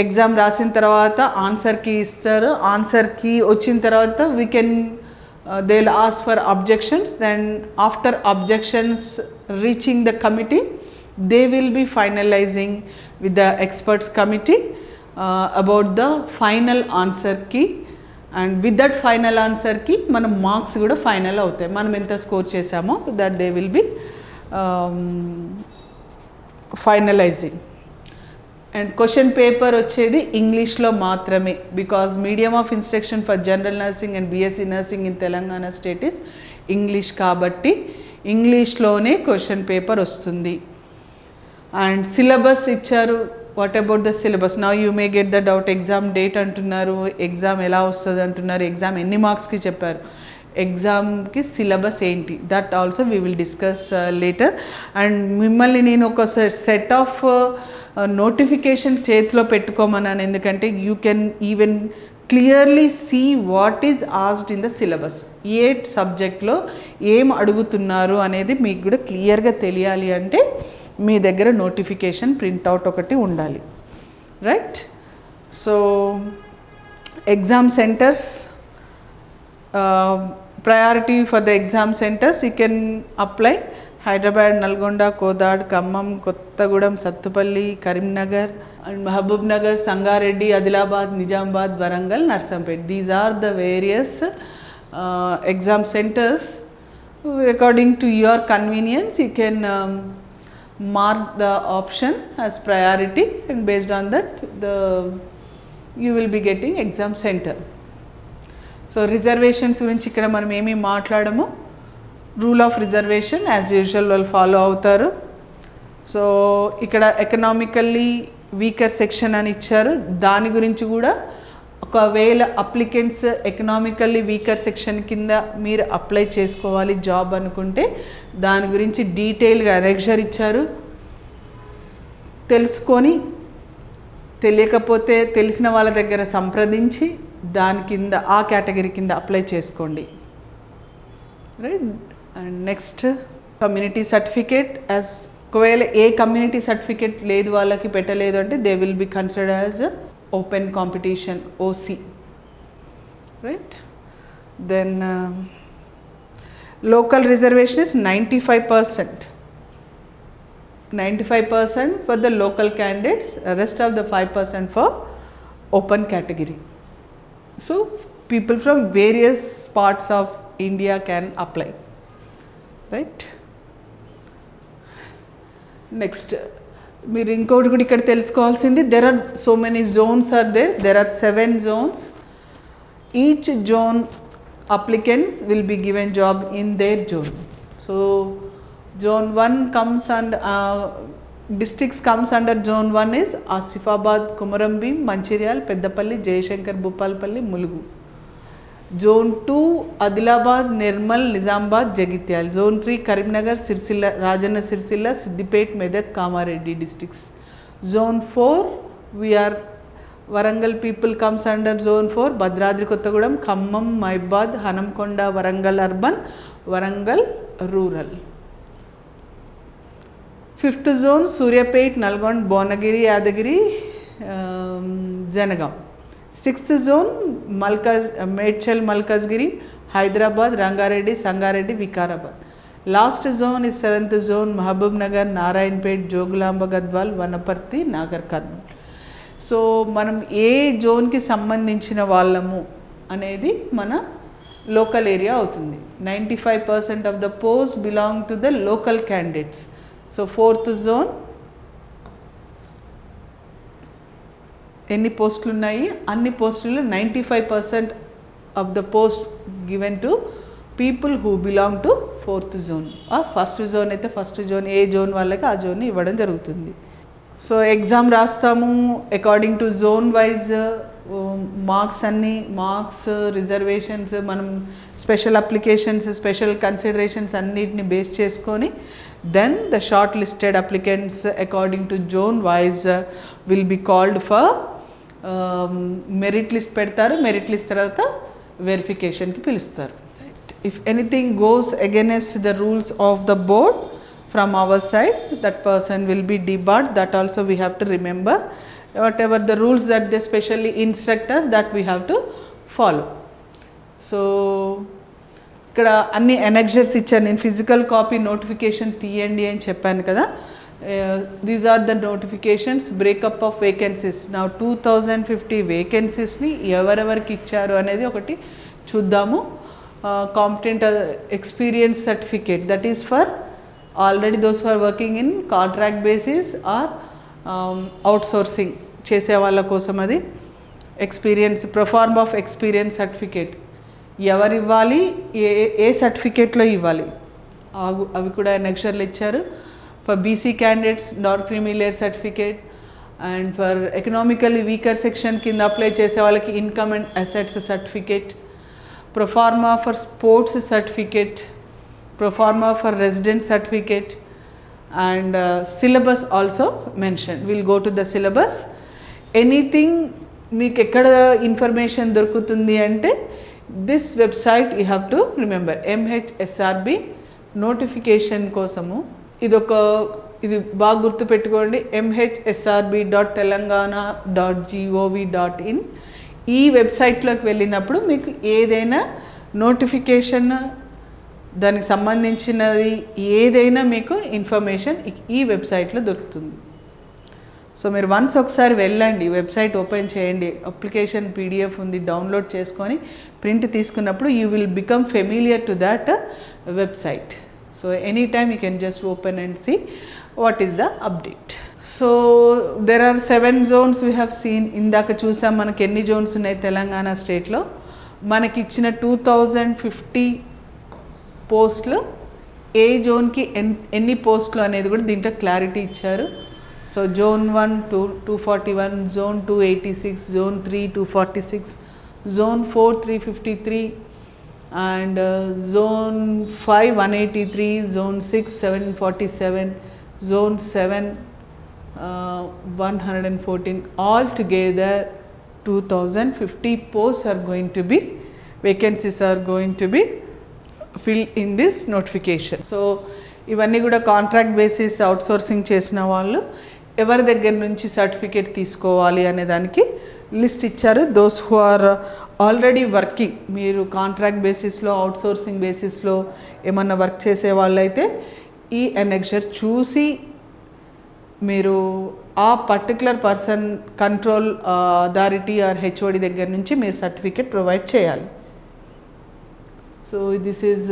exam రాసిన తర్వాత answer key ఇస్తారు. Answer key వచ్చిన తర్వాత we can they will ask for objections. And after objections reaching the committee, they will be finalising with the experts committee about the final answer key. And with that final ఆన్సర్కి మన marks కూడా final అవుతాయి. మనం ఎంత score చేసామో that they will be finalising. And question paper వచ్చేది ఇంగ్లీష్లో మాత్రమే, because medium of instruction for general nursing and BSc nursing in Telangana state is English, కాబట్టి ఇంగ్లీష్లోనే క్వశ్చన్ పేపర్ వస్తుంది. అండ్ సిలబస్ ఇచ్చారు. What about the syllabus? Now you may get the doubt, exam date అంటున్నారు, exam ఎలా వస్తుంది అంటున్నారు, exam ఎన్ని మార్క్స్కి చెప్పారు, ఎగ్జామ్కి సిలబస్ ఏంటి? That also we will discuss later. And మిమ్మల్ని నేను ఒక సెట్ ఆఫ్ నోటిఫికేషన్ చేతిలో పెట్టుకోమన్నాను, ఎందుకంటే you can even clearly see what is asked in the syllabus. ఏ సబ్జెక్ట్లో ఏం అడుగుతున్నారు అనేది మీకు కూడా క్లియర్గా తెలియాలి అంటే మీ దగ్గర నోటిఫికేషన్ ప్రింట్అవుట్ ఒకటి ఉండాలి, right? So exam centres, priority for the exam centers, you can apply Hyderabad, Nalgonda, Kodad, Khammam, Kottagudem, Sattupalli, Karimnagar, and Mahabubnagar, Sangareddy, Adilabad, Nizamabad, Warangal, Narsampet. These are the various exam centers. According to your convenience, you can mark the option as priority, and based on that you will be getting exam center. So reservations గురించి ఇక్కడ మనం ఏమీ మాట్లాడము. Rule of reservation as usual వాళ్ళు follow అవుతారు. So ఇక్కడ economically weaker section అని ఇచ్చారు. దాని గురించి కూడా ఒకవేళ అప్లికెంట్స్ ఎకనామికల్లీ వీకర్ సెక్షన్ కింద మీరు అప్లై చేసుకోవాలి జాబ్ అనుకుంటే దాని గురించి డీటెయిల్గా లెక్చర్ ఇచ్చారు. తెలుసుకొని తెలియకపోతే తెలిసిన వాళ్ళ దగ్గర సంప్రదించి దాని కింద ఆ కేటగిరీ కింద అప్లై చేసుకోండి, right? And next community certificate. As ఒకవేళ ఏ కమ్యూనిటీ సర్టిఫికేట్ లేదు, వాళ్ళకి పెట్టలేదు అంటే they will be considered as open competition, OC, right? Then local reservation is 95%. 95% for the local candidates, rest of the 5% for open category. So people from various parts of India can apply, right? Next, మీరు ఇంకోటి కూడా ఇక్కడ తెలుసుకోవాల్సింది, there are so many zones are there are 7 zones. Each zone applicants will be given job in their zone. So zone 1 comes and districts comes under zone 1 is Asifabad, Komaram Bhim, Manchiryal, Peddapalli, Jayashankar, Bhupalpalli, Mulugu. Zone 2 Adilabad, Nirmal, Nizamabad, Jagityal. Zone 3 Karimnagar, Sirsilla, Rajanna Sirsilla, Siddipet, Medak, Kamareddy districts. Zone 4 we are Warangal people comes under Zone 4, Bhadradri Kottagudem, Khammam, Maibad, Hanamkonda, Warangal urban, Warangal rural. 5th zone Suryapet, Nalgond, Bonagiri, Yadagiri, Janagam. 6th zone Medchal, Malkasgiri, Hyderabad, Rangareddy, Sangareddy, Vikarabad. Last zone is 7th zone Mahabubnagar, Narayanpet, Jogulamba, Gadwal, Vanaparthi, Nagar Karnool. So మనం ఏ జోన్కి సంబంధించిన వాళ్ళము అనేది మన local area అవుతుంది. 95% of the post belong to the local candidates. So 4th zone ఎన్ని పోస్టులు ఉన్నాయి, అన్ని పోస్టులు 95% of the post given to people who belong to 4th zone. Or 1st zone అయితే 1st జోన్, ఏ జోన్ వాళ్ళకి ఆ జోన్ ఇవ్వడం జరుగుతుంది. సో ఎగ్జామ్ రాస్తాము according to zone wise marks, అన్ని మార్క్స్, రిజర్వేషన్స్, మనం స్పెషల్ అప్లికేషన్స్, స్పెషల్ కన్సిడరేషన్స్ అన్నిటిని base చేసుకొని then the shortlisted applicants according to zone wise will be called for merit list పెడతారు. మెరిట్ లిస్ట్ తర్వాత వెరిఫికేషన్కి పిలుస్తారు. If anything goes against the rules of the board from our side, that person will be debarred. That also we have to remember. Whatever the rules that they specially instruct us, that we have to follow. So ఇక్కడ అన్ని అనెక్జర్స్ ఇచ్చాను నేను. Physical copy notification తీయండి అని చెప్పాను కదా. These are the notifications. Breakup of vacancies. నా 2050 వేకెన్సీస్ని ఎవరెవరికి ఇచ్చారు అనేది ఒకటి చూద్దాము. Competent experience certificate, that is for already those are working in contract basis or outsourcing చేసే వాళ్ళ కోసం అది. Experience, proforma of experience certificate ఎవరు ఇవ్వాలి, ఏ సర్టిఫికేట్లో ఇవ్వాలి అవి కూడా నెక్స్టర్లు ఇచ్చారు. For BC candidates non creamy layer certificate, and for economically weaker section కింద అప్లై చేసే వాళ్ళకి income and assets certificate, proforma for sports certificate, proforma for resident certificate, and syllabus also mentioned. We'll go to the syllabus. Anything మీకు ఎక్కడ information దొరుకుతుంది అంటే this website you have to remember. MHSRB notification కోసము ఇది బాగా గుర్తుపెట్టుకోండి. mhsrb.telangana.gov.in ఈ వెబ్సైట్లోకి వెళ్ళినప్పుడు మీకు ఏదైనా నోటిఫికేషన్ దానికి సంబంధించినది ఏదైనా మీకు ఇన్ఫర్మేషన్ ఈ వెబ్సైట్లో దొరుకుతుంది. సో మీరు వన్స్ ఒకసారి వెళ్ళండి, వెబ్సైట్ ఓపెన్ చేయండి, అప్లికేషన్ PDF ఉంది, డౌన్లోడ్ చేసుకొని ప్రింట్ తీసుకున్నప్పుడు you will become familiar to that website. So any time you can just open and see what is the update. So there are 7 zones we have seen. ఇందాక చూసాం మనకి ఎన్ని Jones ఉన్నాయి తెలంగాణ స్టేట్లో. మనకి ఇచ్చిన 2050 పోస్టులు, ఏ జోన్కి ఎన్ని పోస్టులు అనేది కూడా దీంట్లో క్లారిటీ ఇచ్చారు. So zone 1 241, zone 2 86, zone 3 246, zone 4 353, and zone 5 183, zone 6 747, zone 7 114. All together 2050 posts are going to be, vacancies are going to be filled in this notification. So ఇవన్నీ కూడా కాంట్రాక్ట్ బేసిస్ అవుట్సోర్సింగ్ చేసిన వాళ్ళు ఎవరి దగ్గర నుంచి సర్టిఫికేట్ తీసుకోవాలి అనే దానికి లిస్ట్ ఇచ్చారు. Those who are already working, మీరు కాంట్రాక్ట్ బేసిస్లో అవుట్సోర్సింగ్ బేసిస్లో ఏమన్నా వర్క్ చేసే వాళ్ళైతే ఈ అనెక్జర్ చూసి మీరు ఆ particular person control authority or HOD దగ్గర నుంచి మీరు సర్టిఫికేట్ ప్రొవైడ్ చేయాలి. So this is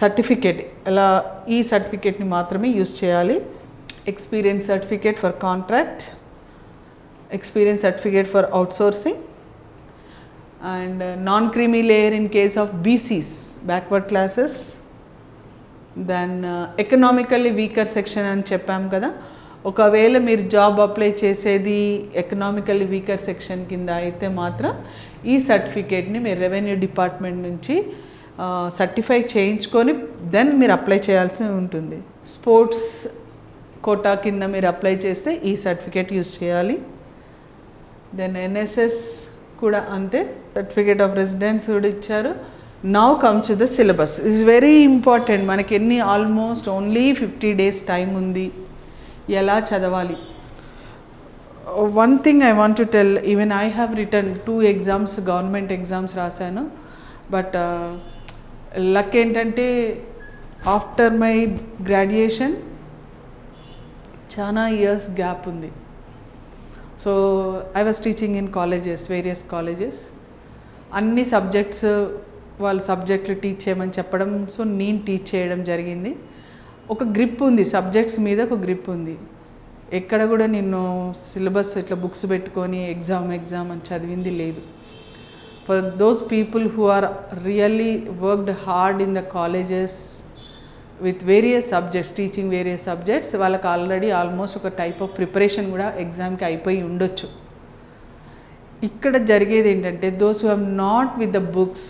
certificate. అలా ఈ సర్టిఫికేట్ని మాత్రమే యూజ్ చేయాలి. Experience certificate for contract, experience certificate for outsourcing, and non creamy layer in case of BCs, backward classes. Then economically weaker section అని చెప్పాం కదా, ఒకవేళ మీరు జాబ్ అప్లై చేసేది ఎకనామికల్లీ వీకర్ సెక్షన్ కింద అయితే మాత్రం ఈ సర్టిఫికేట్ని మీరు రెవెన్యూ డిపార్ట్మెంట్ నుంచి సర్టిఫై చేయించుకొని దెన్ మీరు అప్లై చేయాల్సి ఉంటుంది. స్పోర్ట్స్ కోటా కింద మీరు అప్లై చేస్తే ఈ సర్టిఫికేట్ యూజ్ చేయాలి. దెన్ ఎన్ఎస్ఎస్ కూడా అంతే, సర్టిఫికేట్ ఆఫ్ రెసిడెన్స్ కూడా ఇచ్చారు. Now comes to the syllabus. It's very important. మనకి ఆల్మోస్ట్ ఓన్లీ 50 days టైం ఉంది. ఎలా చదవాలి? One thing I want to tell, even I have return 2 exams, government exams రాశాను. బట్ లక్ ఏంటంటే ఆఫ్టర్ మై గ్రాడ్యుయేషన్ చాలా years gap ఉంది. So I was teaching in colleges, various colleges. అన్ని subjects వాళ్ళ సబ్జెక్టులు టీచ్ చేయమని చెప్పడం, సో నేను టీచ్ చేయడం జరిగింది. ఒక గ్రిప్ ఉంది, సబ్జెక్ట్స్ మీద ఒక గ్రిప్ ఉంది. ఎక్కడ కూడా నేను సిలబస్ ఇట్లా బుక్స్ పెట్టుకొని ఎగ్జామ్ అని చదివింది లేదు. For those people who are really worked hard in the colleges with various subjects, teaching various subjects, వాళ్ళకి ఆల్రెడీ ఆల్మోస్ట్ ఒక టైప్ ఆఫ్ ప్రిపరేషన్ కూడా ఎగ్జామ్కి అయిపోయి ఉండొచ్చు. ఇక్కడ జరిగేది ఏంటంటే those who have not with the books,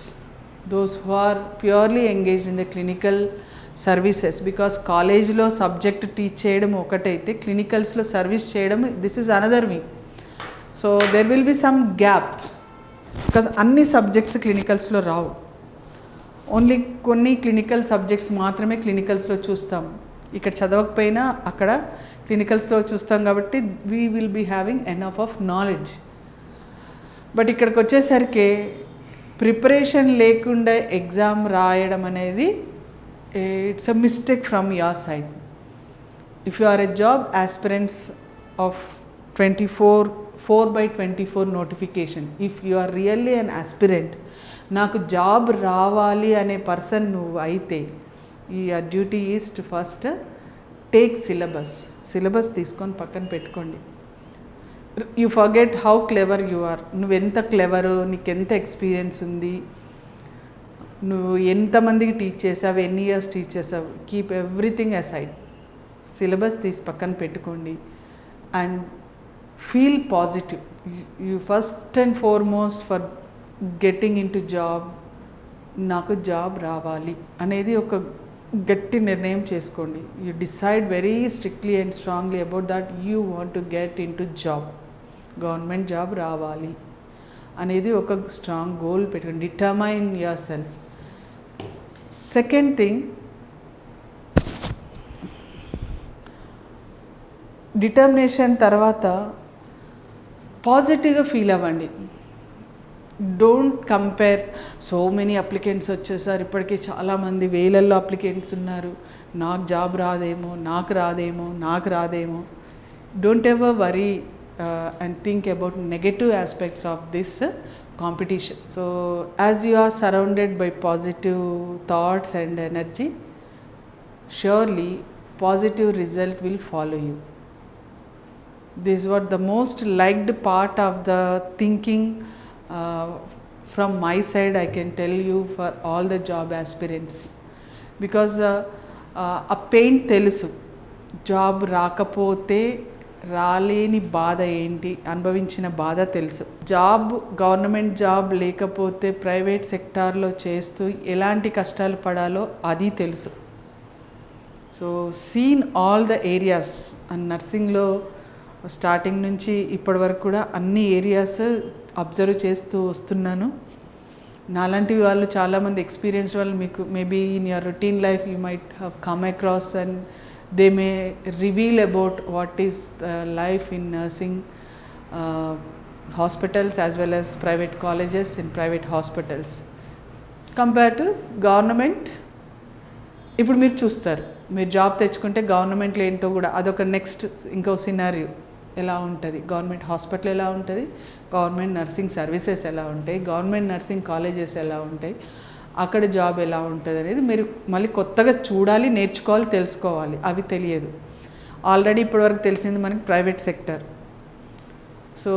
those who are purely engaged in the clinical services, because కాలేజ్లో సబ్జెక్ట్ టీచ్ చేయడం ఒకటైతే క్లినికల్స్లో సర్వీస్ చేయడం this is another wing. So there will be some gap, because అన్ని subjects క్లినికల్స్లో రావు. Only కొన్ని clinical subjects మాత్రమే క్లినికల్స్లో చూస్తాం. ఇక్కడ చదవకపోయినా అక్కడ క్లినికల్స్లో చూస్తాం కాబట్టి we will be having enough of knowledge. But ఇక్కడికి వచ్చేసరికి ప్రిపరేషన్ లేకుండా ఎగ్జామ్ రాయడం అనేది it's a mistake from your side. If you are a job aspirants of 4/24 notification, if you are really an aspirant, నాకు జాబ్ రావాలి అనే person నువ్వు అయితే your duty is to first take syllabus తీసుకొని పక్కన పెట్టుకోండి. You forget how clever you are. నువ్వెంత క్లెవరు, నీకెంత ఎక్స్పీరియన్స్ ఉంది, నువ్వు ఎంతమందికి టీచ్ చేసావు, ఎన్ని ఇయర్స్ టీచ్ చేసావు. కీప్ ఎవ్రీథింగ్ అసైడ్, సిలబస్ తీసి పక్కన పెట్టుకోండి and feel positive. You first and foremost for getting in to job, నాకు జాబ్ రావాలి అనేది ఒక గట్టి నిర్ణయం చేసుకోండి. You decide very strictly and strongly about that you want to get in to job, government job రావాలి అనేది ఒక స్ట్రాంగ్ గోల్ పెట్టుకోండి. Determine your self. Second thing, determination తర్వాత పాజిటివ్గా ఫీల్ అవ్వండి. Don't compare. So many applicants వచ్చేసారు, ఇప్పటికీ చాలామంది వేలల్లో అప్లికెంట్స్ ఉన్నారు, నాకు జాబ్ రాదేమో, నాకు రాదేమో. Don't ever worry and think about negative aspects of this competition. So as you are surrounded by positive thoughts and energy, surely positive result will follow you. This is what the most liked part of the thinking from my side I can tell you for all the job aspirants, because a pain telusu, job రాకపోతే రాలేని బాధ ఏంటి, అనుభవించిన బాధ తెలుసు. Job, government job లేకపోతే private సెక్టార్లో చేస్తూ ఎలాంటి కష్టాలు పడాలో అది తెలుసు. So seen all the areas. And నర్సింగ్లో స్టార్టింగ్ నుంచి ఇప్పటి వరకు కూడా అన్ని ఏరియాస్ అబ్జర్వ్ చేస్తూ వస్తున్నాను. నాలాంటి వాళ్ళు చాలామంది ఎక్స్పీరియన్స్డ్ వాళ్ళు మీకు maybe in your routine life you might have come across and they may reveal about what is life in nursing hospitals as well as private colleges and private hospitals compared to government. ఇప్పుడు మీరు చూస్తారు, మీరు job తెచ్చుకుంటే గవర్నమెంట్లో ఏంటో కూడా అదొక next ఇంకో సినారియో ఎలా ఉంటుంది, గవర్నమెంట్ హాస్పిటల్ ఎలా ఉంటుంది, గవర్నమెంట్ నర్సింగ్ సర్వీసెస్ ఎలా ఉంటాయి, గవర్నమెంట్ నర్సింగ్ కాలేజెస్ ఎలా ఉంటాయి, అక్కడ జాబ్ ఎలా ఉంటుంది అనేది మీరు మళ్ళీ కొత్తగా చూడాలి, నేర్చుకోవాలి, తెలుసుకోవాలి. అవి తెలియదు. ఆల్రెడీ ఇప్పటివరకు తెలిసింది మనకి ప్రైవేట్ సెక్టర్. సో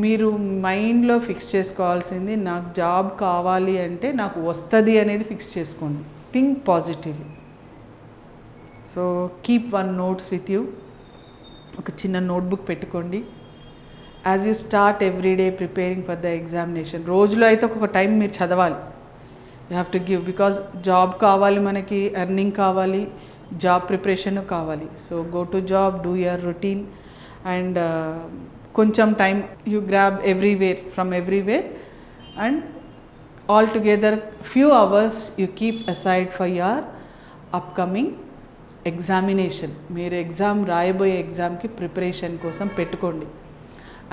మీరు మైండ్లో ఫిక్స్ చేసుకోవాల్సింది, నాకు జాబ్ కావాలి అంటే నాకు వస్తుంది అనేది ఫిక్స్ చేసుకోండి. Think positively. So keep one notes with you. ఒక చిన్న నోట్బుక్ పెట్టుకోండి. As you start everyday preparing for the examination, రోజులో అయితే ఒక టైం మీరు చదవాలి. You have to give, because job కావాలి, మనకి ఎర్నింగ్ కావాలి, జాబ్ ప్రిపరేషన్ కావాలి. So go to job, do your routine, and కొంచెం time you grab everywhere from everywhere, and all together few hours you keep aside for your upcoming examination. మీరు exam రాయబోయే ఎగ్జామ్కి preparation కోసం పెట్టుకోండి.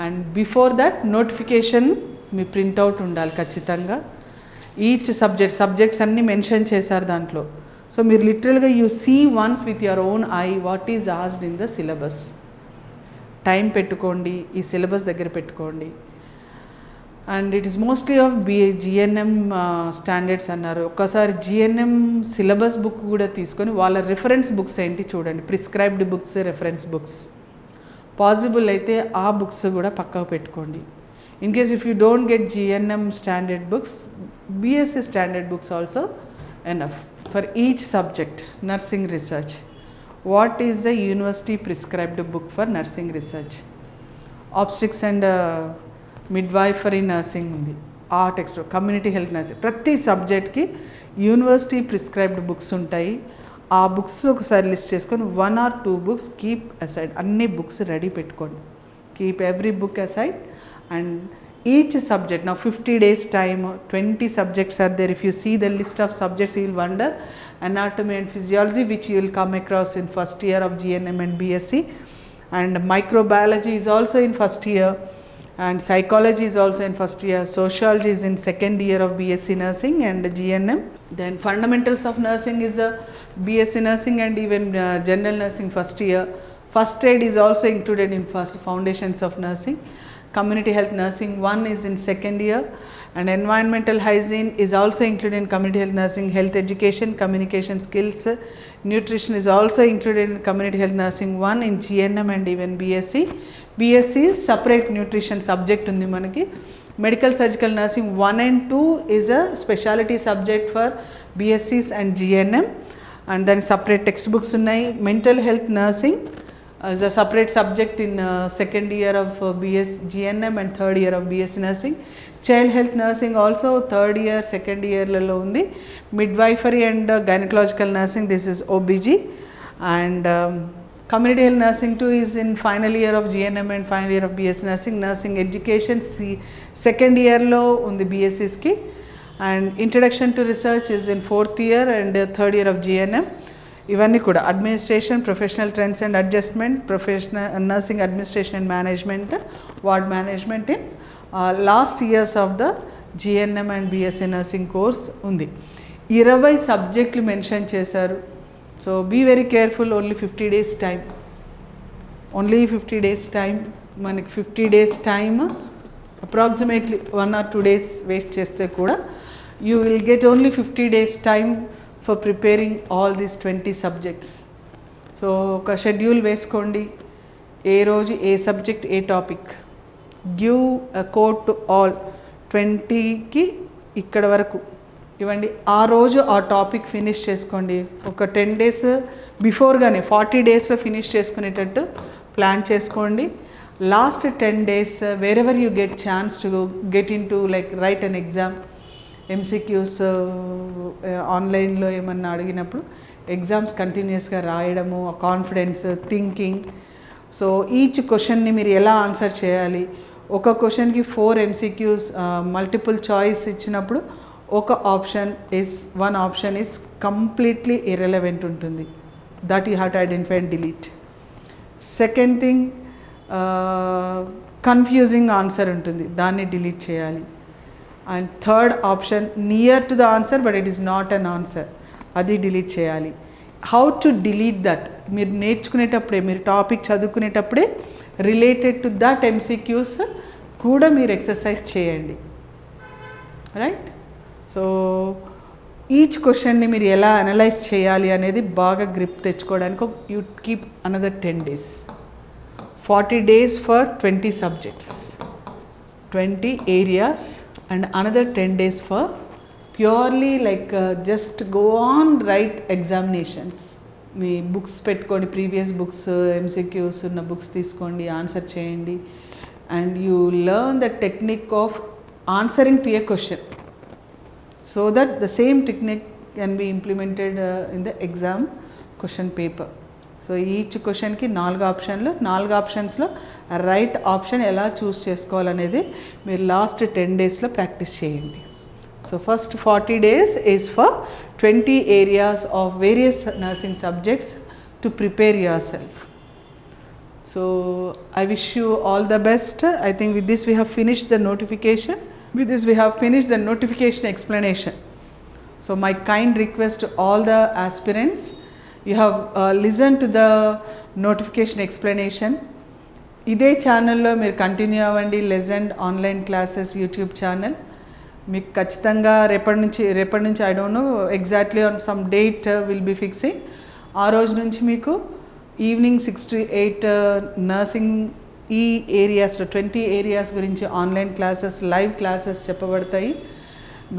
And before that notification me printout ఉండాలి ఖచ్చితంగా. Each subjects అన్నీ mention చేశారు దాంట్లో. సో మీరు లిటరల్గా you see once with your own eye what is asked in the syllabus. Time పెట్టుకోండి, ఈ సిలబస్ దగ్గర పెట్టుకోండి. And it is mostly of GNM standards అన్నారు. ఒక్కసారి జిఎన్ఎం సిలబస్ బుక్ కూడా తీసుకొని వాళ్ళ రిఫరెన్స్ బుక్స్ ఏంటి చూడండి, prescribed books, reference books. Possible అయితే ఆ బుక్స్ కూడా పక్కకు పెట్టుకోండి. In case if you don't get GNM standard books, BSc standard books also enough for each subject. Nursing research, what is the university prescribed book for nursing research? Obstetrics and midwifery nursing ఉంది, ఆ text. Community health nursing, ప్రతి సబ్జెక్ట్కి university prescribed books ఉంటాయి. ఆ books ఒకసారి list చేసుకొని 1 or 2 books keep aside. అన్ని books ready పెట్టుకోండి, keep every book aside. And each subject, now 50 days time, 20 subjects are there. If you see the list of subjects, you will wonder. Anatomy and physiology, which you will come across in first year of GNM and BSc, and microbiology is also in first year, and psychology is also in first year, sociology is in second year of BSc nursing and GNM. Then fundamentals of nursing is the BSc nursing and even general nursing first year. First aid is also included in first foundations of nursing. Community health nursing 1 is in second year, and environmental hygiene is also included in community health nursing. Health education, communication skills, nutrition is also included in community health nursing 1 in GNM and even BSc. BSc is separate nutrition subject undi manaki. Medical surgical nursing 1 and 2 is a specialty subject for BScs and GNM, and then separate textbooks unnai. Mental health nursing as a separate subject in second year of GNM and third year of BSc nursing. Child health nursing also third year, second year లలో ఉంది. Midwifery and gynecological nursing, this is OBG. And community health nursing too is in final year of GNM and final year of BSc nursing. Nursing education second year లో ఉంది BScs కి. And introduction to research is in fourth year and third year of GNM. ఇవన్నీ కూడా administration, professional trends and adjustment, professional nursing administration and management, ward management in last years of the GNM and BSc nursing course ఉంది. 20 సబ్జెక్టులు mention చేశారు. So be very careful. Only 50 days time, only 50 days time. మనకి 50 days time approximately 1 or 2 days waste చేస్తే కూడా you will get only 50 days time for preparing all these 20 subjects. సో ఒక schedule వేసుకోండి, ఏ రోజు ఏ సబ్జెక్ట్ ఏ topic. Give a code to all. 20కి ఇక్కడ వరకు ఇవ్వండి. ఆ రోజు ఆ టాపిక్ ఫినిష్ చేసుకోండి. ఒక 10 days బిఫోర్గానే 40 daysలో ఫినిష్ చేసుకునేటట్టు ప్లాన్ చేసుకోండి. Last 10 days wherever you get chance to get into, like write an exam, MCQs ఆన్లైన్లో ఏమన్నా అడిగినప్పుడు ఎగ్జామ్స్ కంటిన్యూస్గా రాయడము, కాన్ఫిడెన్స్, థింకింగ్. సో ఈచ్ క్వశ్చన్ని మీరు ఎలా ఆన్సర్ చేయాలి. ఒక క్వశ్చన్కి 4 MCQs మల్టిపుల్ చాయిస్ ఇచ్చినప్పుడు one option is completely irrelevant ఉంటుంది. That you have to identify and delete. Second thing, confusing answer ఉంటుంది, దాన్ని డిలీట్ చేయాలి. And third option, near to the answer but it is not an answer, అది delete చేయాలి. How to delete that? మీరు నేర్చుకునేటప్పుడే, మీరు topic చదువుకునేటప్పుడే related to that MCQs కూడా మీరు ఎక్సర్సైజ్ చేయండి, రైట్? సో ఈచ్ క్వశ్చన్ని మీరు ఎలా అనలైజ్ చేయాలి అనేది బాగా గ్రిప్ తెచ్చుకోవడానికి you keep another 10 days. 40 days for 20 subjects, 20 areas, and another 10 days for purely like just go on write examinations. Me books పెట్టుకోండి, ప్రీవియస్ బుక్స్ ఎంసీక్యూస్ ఉన్న బుక్స్ తీసుకోండి, ఆన్సర్ చేయండి. And you learn the technique of answering to A question so that the same technique can be implemented in the exam question paper. So each క్వశ్చన్కి 4 ఆప్షన్లు, 4 ఆప్షన్స్లో right option ఎలా చూస్ చేసుకోవాలనేది మీరు last 10 డేస్లో ప్రాక్టీస్ చేయండి. So first 40 days is for 20 areas of various nursing subjects to prepare yourself. So I wish you all the best. I think with this we have finished the notification. With this we have finished the notification explanation. So my kind request to all the aspirants, you have listened to the notification explanation. ఇదే ఛానల్లో మీరు continue అవ్వండి. Legend Online classes YouTube channel మీకు ఖచ్చితంగా రేపటి నుంచి I don't know exactly on some date will be fixing. ఆ రోజు నుంచి మీకు ఈవినింగ్ 6 to 8 నర్సింగ్ ఈ ఏరియాస్లో 20 ఏరియాస్ గురించి ఆన్లైన్ క్లాసెస్, లైవ్ క్లాసెస్ చెప్పబడతాయి.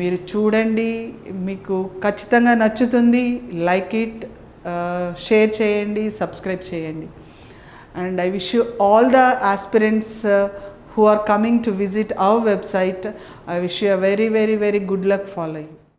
మీరు చూడండి, మీకు ఖచ్చితంగా నచ్చుతుంది. లైక్ ఇట్, షేర్ చేయండి, సబ్స్క్రైబ్ చేయండి. And I wish you all the aspirants who are coming to visit our website, I wish you a very, very, very good luck for you.